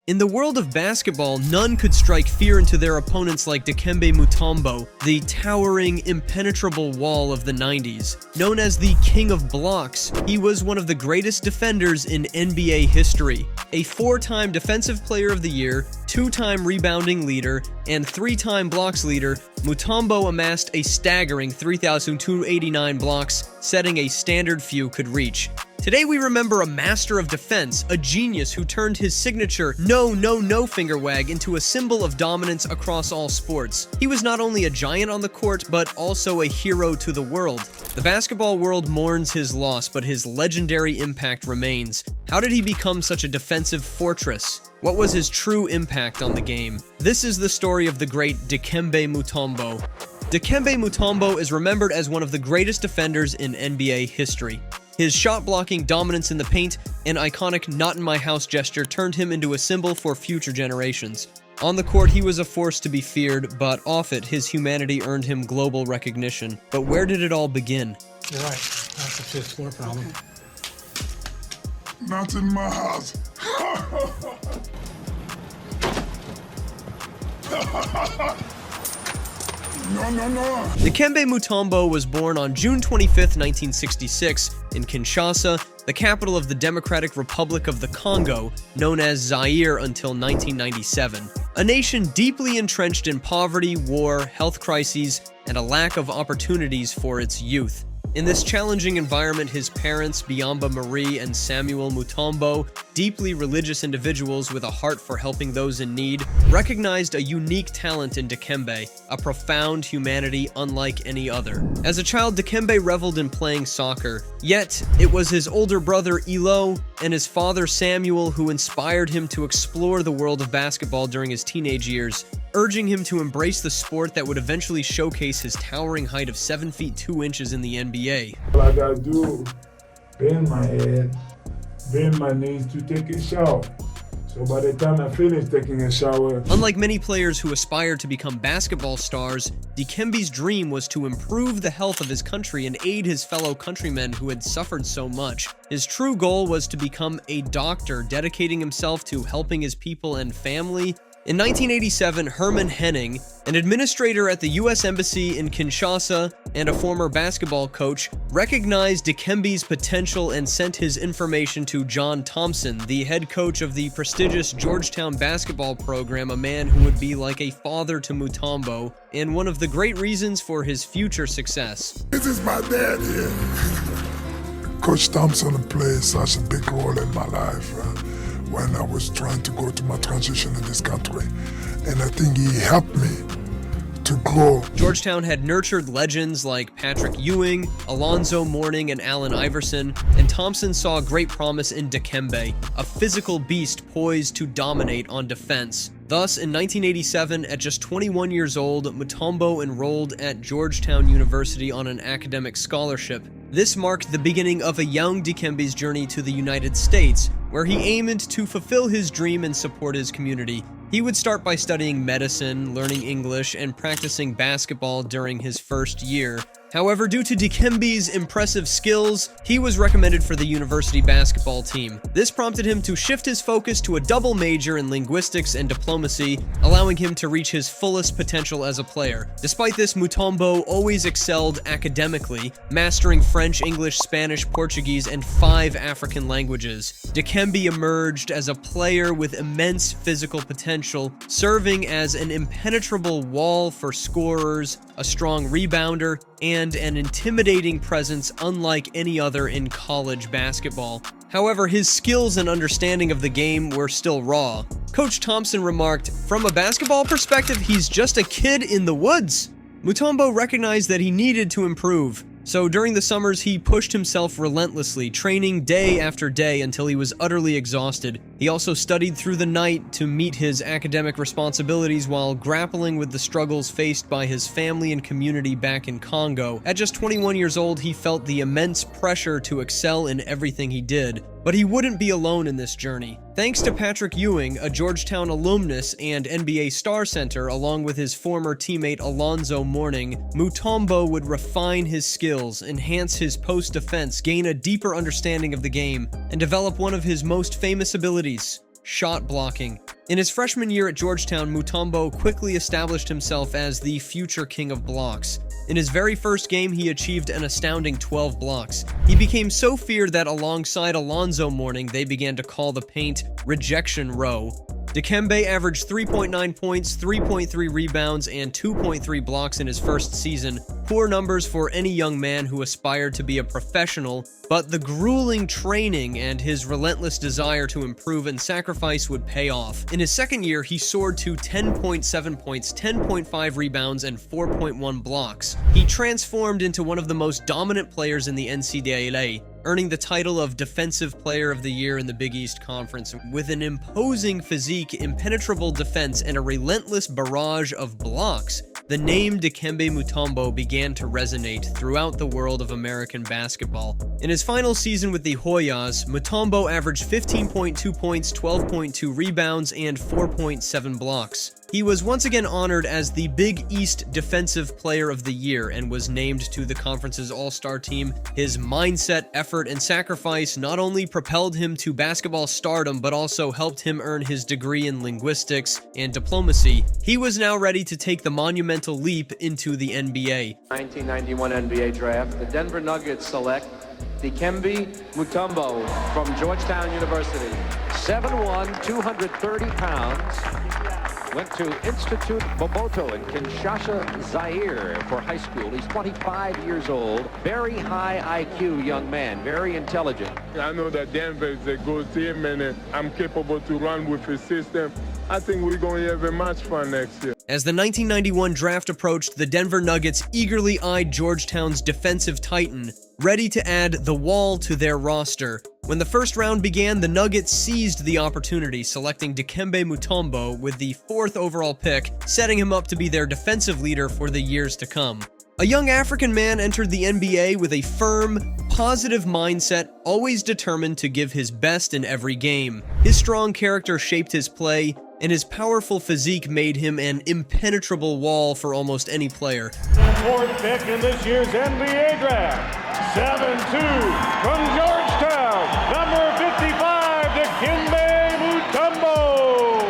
In the world of basketball, none could strike fear into their opponents like Dikembe Mutombo, the towering, impenetrable wall of the 90s. Known as the King of Blocks, he was one of the greatest defenders in NBA history. A 4-time Defensive Player of the Year, 2-time rebounding leader, and 3-time blocks leader, Mutombo amassed a staggering 3,289 blocks, setting a standard few could reach. Today we remember a master of defense, a genius who turned his signature no finger wag into a symbol of dominance across all sports. He was not only a giant on the court, but also a hero to the world. The basketball world mourns his loss, but his legendary impact remains. How did he become such a defensive fortress? What was his true impact on the game? This is the story of the great Dikembe Mutombo. Dikembe Mutombo is remembered as one of the greatest defenders in NBA history. His shot-blocking dominance in the paint and iconic not-in-my-house gesture turned him into a symbol for future generations. On the court, he was a force to be feared, but off it, his humanity earned him global recognition. But where did it all begin? You're right. That's a fifth floor problem. Not in my house. No. Dikembe Mutombo was born on June 25, 1966, in Kinshasa, the capital of the Democratic Republic of the Congo, known as Zaire until 1997. A nation deeply entrenched in poverty, war, health crises, and a lack of opportunities for its youth. In this challenging environment, his parents, Biamba Marie and Samuel Mutombo, deeply religious individuals with a heart for helping those in need, recognized a unique talent in Dikembe, a profound humanity unlike any other. As a child, Dikembe reveled in playing soccer, yet it was his older brother Elo and his father Samuel who inspired him to explore the world of basketball during his teenage years, urging him to embrace the sport that would eventually showcase his towering height of 7 feet 2 inches in the NBA. All I gotta do, bend my head, bend my knees to take a shower. So by the time I finish taking a shower... Unlike many players who aspire to become basketball stars, Dikembe's dream was to improve the health of his country and aid his fellow countrymen who had suffered so much. His true goal was to become a doctor, dedicating himself to helping his people and family. In 1987, Herman Henning, an administrator at the U.S. Embassy in Kinshasa and a former basketball coach, recognized Dikembe's potential and sent his information to John Thompson, the head coach of the prestigious Georgetown basketball program, a man who would be like a father to Mutombo, and one of the great reasons for his future success. This is my dad here. Coach Thompson played such a big role in my life. When I was trying to go to my transition in this country. And I think he helped me to grow. Georgetown had nurtured legends like Patrick Ewing, Alonzo Mourning, and Allen Iverson, and Thompson saw great promise in Dikembe, a physical beast poised to dominate on defense. Thus, in 1987, at just 21 years old, Mutombo enrolled at Georgetown University on an academic scholarship. This marked the beginning of a young Dikembe's journey to the United States, where he aimed to fulfill his dream and support his community. He would start by studying medicine, learning English, and practicing basketball during his first year. However, due to Dikembe's impressive skills, he was recommended for the university basketball team. This prompted him to shift his focus to a double major in linguistics and diplomacy, allowing him to reach his fullest potential as a player. Despite this, Mutombo always excelled academically, mastering French, English, Spanish, Portuguese, and 5 African languages. Dikembe emerged as a player with immense physical potential, serving as an impenetrable wall for scorers, a strong rebounder, and an intimidating presence unlike any other in college basketball. However, his skills and understanding of the game were still raw. Coach Thompson remarked, "From a basketball perspective, he's just a kid in the woods." Mutombo recognized that he needed to improve. So during the summers, he pushed himself relentlessly, training day after day until he was utterly exhausted. He also studied through the night to meet his academic responsibilities while grappling with the struggles faced by his family and community back in Congo. At just 21 years old, he felt the immense pressure to excel in everything he did. But he wouldn't be alone in this journey. Thanks to Patrick Ewing, a Georgetown alumnus and NBA star center, along with his former teammate Alonzo Mourning, Mutombo would refine his skills, enhance his post defense, gain a deeper understanding of the game, and develop one of his most famous abilities, shot blocking. In his freshman year at Georgetown, Mutombo quickly established himself as the future king of blocks. In his very first game, he achieved an astounding 12 blocks. He became so feared that alongside Alonzo Mourning, they began to call the paint Rejection Row. Dikembe averaged 3.9 points, 3.3 rebounds, and 2.3 blocks in his first season. Poor numbers for any young man who aspired to be a professional, but the grueling training and his relentless desire to improve and sacrifice would pay off. In his second year, he soared to 10.7 points, 10.5 rebounds, and 4.1 blocks. He transformed into one of the most dominant players in the NCAA, earning the title of Defensive Player of the Year in the Big East Conference. With an imposing physique, impenetrable defense, and a relentless barrage of blocks, the name Dikembe Mutombo began to resonate throughout the world of American basketball. In his final season with the Hoyas, Mutombo averaged 15.2 points, 12.2 rebounds, and 4.7 blocks. He was once again honored as the Big East Defensive Player of the Year and was named to the conference's All-Star team. His mindset, effort, and sacrifice not only propelled him to basketball stardom, but also helped him earn his degree in linguistics and diplomacy. He was now ready to take the monumental leap into the NBA. 1991 NBA draft, the Denver Nuggets select Dikembe Mutombo from Georgetown University. 7'1", 230 pounds. Went to Institute Boboto in Kinshasa, Zaire for high school. He's 25 years old. Very high IQ young man, very intelligent. I know that Denver is a good team and I'm capable to run with his system. I think we're going to have a much fun next year. As the 1991 draft approached, the Denver Nuggets eagerly eyed Georgetown's defensive titan, ready to add the wall to their roster. When the first round began, the Nuggets seized the opportunity, selecting Dikembe Mutombo with the 4th overall pick, setting him up to be their defensive leader for the years to come. A young African man entered the NBA with a firm, positive mindset, always determined to give his best in every game. His strong character shaped his play, and his powerful physique made him an impenetrable wall for almost any player. 4th pick in this year's NBA draft, 7'2", from Georgetown, number 55, Dikembe Mutombo.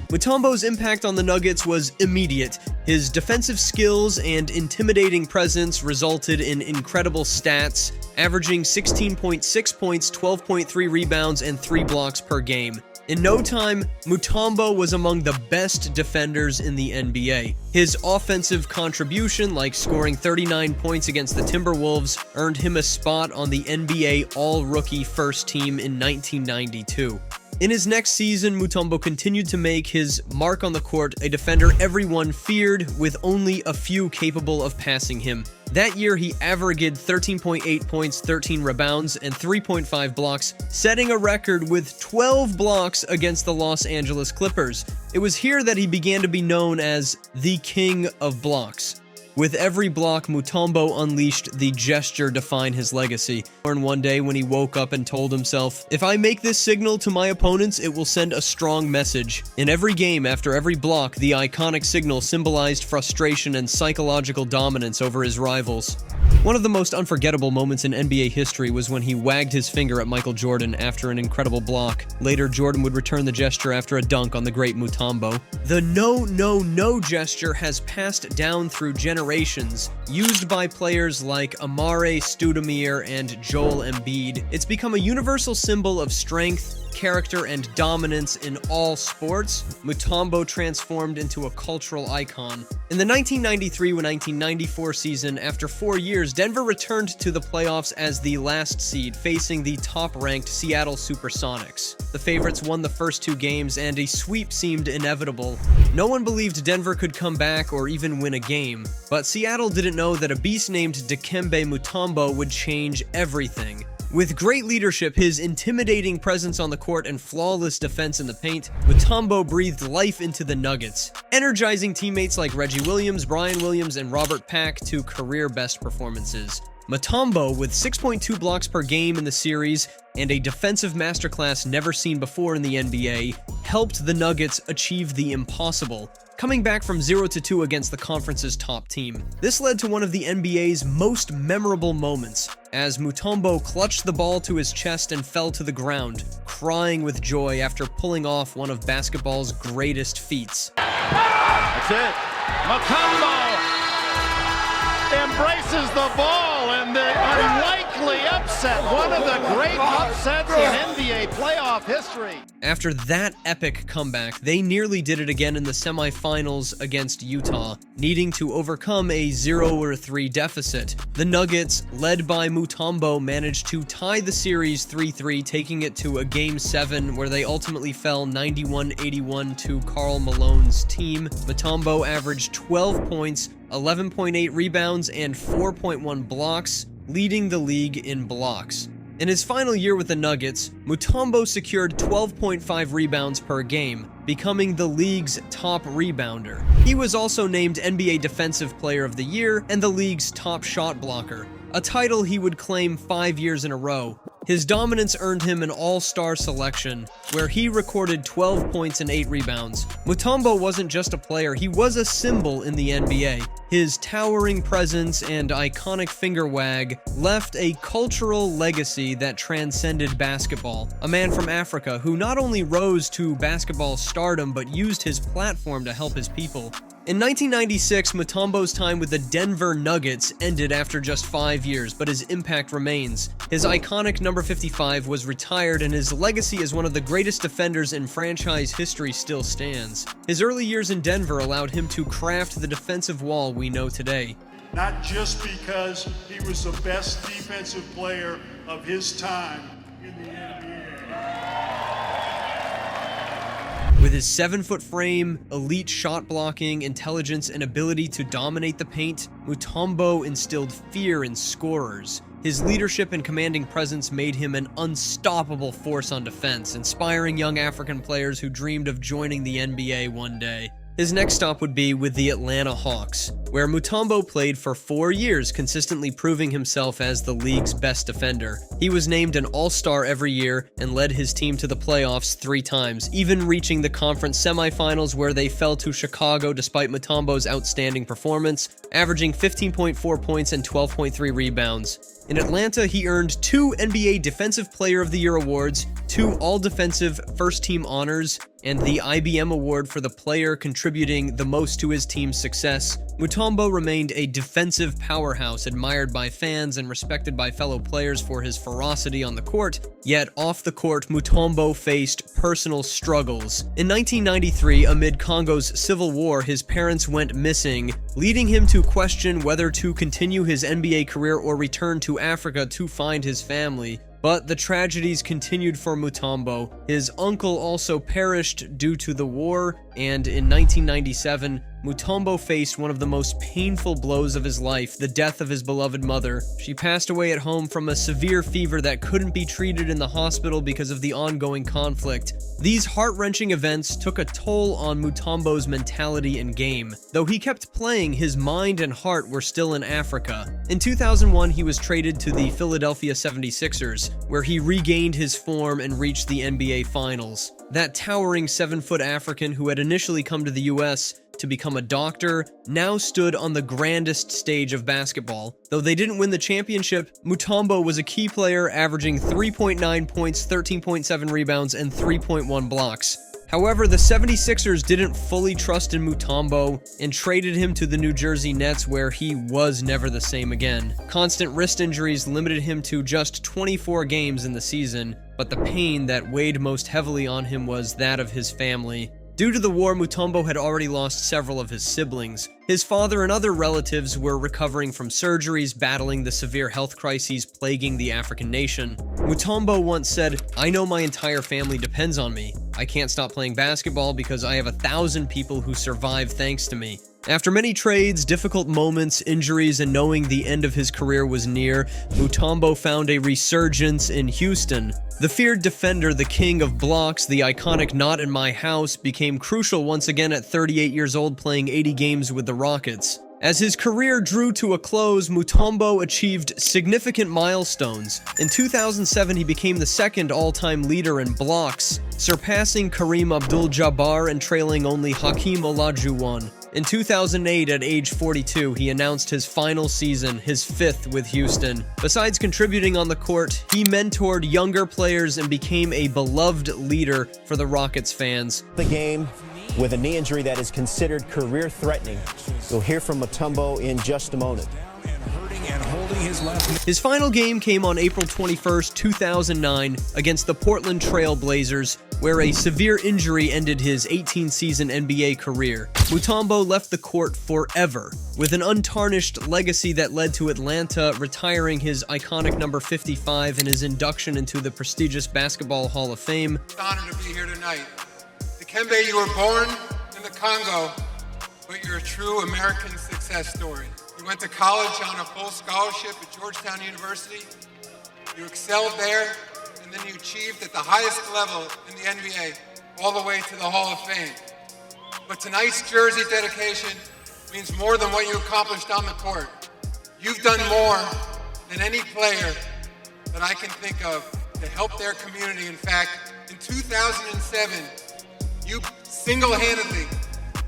Mutombo's impact on the Nuggets was immediate. His defensive skills and intimidating presence resulted in incredible stats, averaging 16.6 points, 12.3 rebounds, and 3 blocks per game. In no time, Mutombo was among the best defenders in the NBA. His offensive contribution, like scoring 39 points against the Timberwolves, earned him a spot on the NBA All-Rookie First Team in 1992. In his next season, Mutombo continued to make his mark on the court, a defender everyone feared, with only a few capable of passing him. That year, he averaged 13.8 points, 13 rebounds, and 3.5 blocks, setting a record with 12 blocks against the Los Angeles Clippers. It was here that he began to be known as the King of Blocks. With every block, Mutombo unleashed the gesture define his legacy. One day when he woke up and told himself, "If I make this signal to my opponents, it will send a strong message." In every game, after every block, the iconic signal symbolized frustration and psychological dominance over his rivals. One of the most unforgettable moments in NBA history was when he wagged his finger at Michael Jordan after an incredible block. Later, Jordan would return the gesture after a dunk on the great Mutombo. The no, no, no gesture has passed down through generations, used by players like Amare Stoudemire and Joel Embiid. It's become a universal symbol of strength, character, and dominance in all sports. Mutombo transformed into a cultural icon. In the 1993-1994 season, after 4 years, Denver returned to the playoffs as the last seed, facing the top-ranked Seattle Supersonics. The favorites won the first 2 games, and a sweep seemed inevitable. No one believed Denver could come back or even win a game, but Seattle didn't know that a beast named Dikembe Mutombo would change everything. With great leadership, his intimidating presence on the court, and flawless defense in the paint, Mutombo breathed life into the Nuggets, energizing teammates like Reggie Williams, Brian Williams, and Robert Pack to career-best performances. Mutombo, with 6.2 blocks per game in the series and a defensive masterclass never seen before in the NBA, helped the Nuggets achieve the impossible, coming back from 0-2 against the conference's top team. This led to one of the NBA's most memorable moments, as Mutombo clutched the ball to his chest and fell to the ground, crying with joy after pulling off one of basketball's greatest feats. That's it. Mutombo embraces the ball, and the unlikely upset, one of the great upsets in NBA playoff history. After that epic comeback, they nearly did it again in the semifinals against Utah, needing to overcome a 0-3 deficit. The Nuggets, led by Mutombo, managed to tie the series 3-3, taking it to a Game 7 where they ultimately fell 91-81 to Karl Malone's team. Mutombo averaged 12 points, 11.8 rebounds, and 4.1 blocks, leading the league in blocks. In his final year with the Nuggets, Mutombo secured 12.5 rebounds per game, becoming the league's top rebounder. He was also named NBA Defensive Player of the Year and the league's top shot blocker, a title he would claim 5 years in a row. His dominance earned him an all-star selection, where he recorded 12 points and 8 rebounds. Mutombo wasn't just a player, he was a symbol in the NBA. His towering presence and iconic finger wag left a cultural legacy that transcended basketball. A man from Africa who not only rose to basketball stardom, but used his platform to help his people. In 1996, Mutombo's time with the Denver Nuggets ended after just 5 years, but his impact remains. His iconic number 55 was retired, and his legacy as one of the greatest defenders in franchise history still stands. His early years in Denver allowed him to craft the defensive wall we know today. Not just because he was the best defensive player of his time in the NBA. With his 7-foot frame, elite shot blocking, intelligence, and ability to dominate the paint, Mutombo instilled fear in scorers. His leadership and commanding presence made him an unstoppable force on defense, inspiring young African players who dreamed of joining the NBA one day. His next stop would be with the Atlanta Hawks, where Mutombo played for 4 years, consistently proving himself as the league's best defender. He was named an All-Star every year and led his team to the playoffs 3 times, even reaching the conference semifinals where they fell to Chicago despite Mutombo's outstanding performance, averaging 15.4 points and 12.3 rebounds. In Atlanta, he earned 2 NBA Defensive Player of the Year awards, 2 All-Defensive First Team honors, and the IBM Award for the player contributing the most to his team's success. Mutombo remained a defensive powerhouse, admired by fans and respected by fellow players for his ferocity on the court. Yet, off the court, Mutombo faced personal struggles. In 1993, amid Congo's civil war, his parents went missing, leading him to question whether to continue his NBA career or return to Africa to find his family. But the tragedies continued for Mutombo. His uncle also perished due to the war, and in 1997, Mutombo faced one of the most painful blows of his life, the death of his beloved mother. She passed away at home from a severe fever that couldn't be treated in the hospital because of the ongoing conflict. These heart-wrenching events took a toll on Mutombo's mentality and game. Though he kept playing, his mind and heart were still in Africa. In 2001, he was traded to the Philadelphia 76ers, where he regained his form and reached the NBA Finals. That towering 7-foot African who had initially come to the US to become a doctor now stood on the grandest stage of basketball. Though they didn't win the championship, Mutombo was a key player, averaging 3.9 points, 13.7 rebounds, and 3.1 blocks. However, the 76ers didn't fully trust in Mutombo and traded him to the New Jersey Nets, where he was never the same again. Constant wrist injuries limited him to just 24 games in the season, but the pain that weighed most heavily on him was that of his family. Due to the war, Mutombo had already lost several of his siblings. His father and other relatives were recovering from surgeries, battling the severe health crises plaguing the African nation. Mutombo once said, "I know my entire family depends on me. I can't stop playing basketball because I have 1,000 people who survive thanks to me." After many trades, difficult moments, injuries, and knowing the end of his career was near, Mutombo found a resurgence in Houston. The feared defender, the king of blocks, the iconic "not in my house," became crucial once again at 38 years old, playing 80 games with the Rockets. As his career drew to a close, Mutombo achieved significant milestones. In 2007, he became the second all-time leader in blocks, surpassing Kareem Abdul-Jabbar and trailing only Hakeem Olajuwon. In 2008, at age 42, he announced his final season, his fifth with Houston. Besides contributing on the court, he mentored younger players and became a beloved leader for the Rockets fans. The game with a knee injury that is considered career-threatening. You'll hear from Mutombo in just a moment. His final game came on April 21st, 2009 against the Portland Trail Blazers, where a severe injury ended his 18-season NBA career. Mutombo left the court forever, with an untarnished legacy that led to Atlanta retiring his iconic number 55 and his induction into the prestigious Basketball Hall of Fame. It's an honor to be here tonight. Dikembe, you were born in the Congo, but you're a true American success story. You went to college on a full scholarship at Georgetown University. You excelled there, and then you achieved at the highest level in the NBA, all the way to the Hall of Fame. But tonight's jersey dedication means more than what you accomplished on the court. You've done more than any player that I can think of to help their community. In fact, in 2007, you single-handedly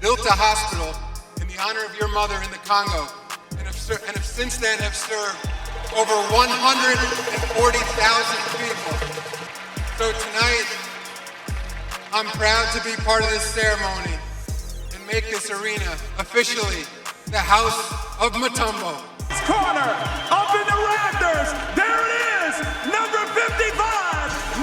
built a hospital in the honor of your mother in the Congo, and have since then have served over 140,000 people. So tonight, I'm proud to be part of this ceremony and make this arena officially the House of Mutombo. Corner, up in the rafters, there it is, number 55,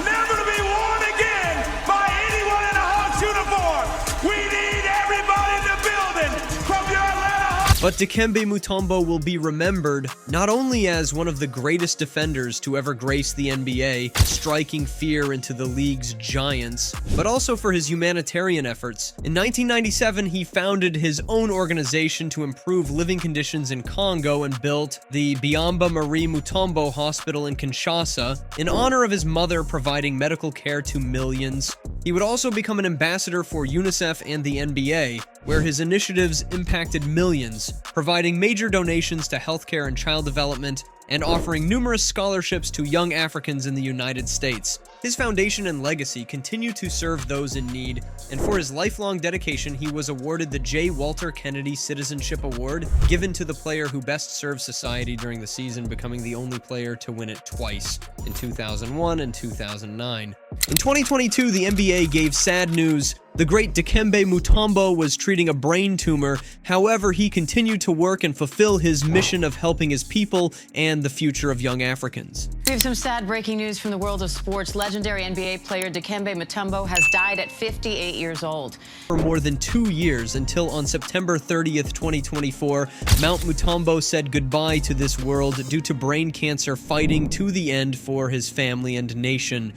never to be worn again by anyone in a Hawks uniform. We need everybody in the building from your Atlanta Hawks. But Dikembe Mutombo will be remembered not only as one of the greatest defenders to ever grace the NBA, striking fear into the league's giants, but also for his humanitarian efforts. In 1997, he founded his own organization to improve living conditions in Congo and built the Biamba Marie Mutombo Hospital in Kinshasa in honor of his mother providing medical care to millions. He would also become an ambassador for UNICEF and the NBA, where his initiatives impacted millions, providing major donations to healthcare and child development, and offering numerous scholarships to young Africans in the United States. His foundation and legacy continue to serve those in need, and for his lifelong dedication, he was awarded the J. Walter Kennedy Citizenship Award, given to the player who best served society during the season, becoming the only player to win it twice, in 2001 and 2009. In 2022, the NBA gave sad news. The great Dikembe Mutombo was treating a brain tumor. However, he continued to work and fulfill his mission of helping his people and the future of young Africans. We have some sad breaking news from the world of sports. Legendary NBA player Dikembe Mutombo has died at 58 years old. For more than 2 years, until on September 30th, 2024, Mount Mutombo said goodbye to this world due to brain cancer, fighting to the end for his family and nation.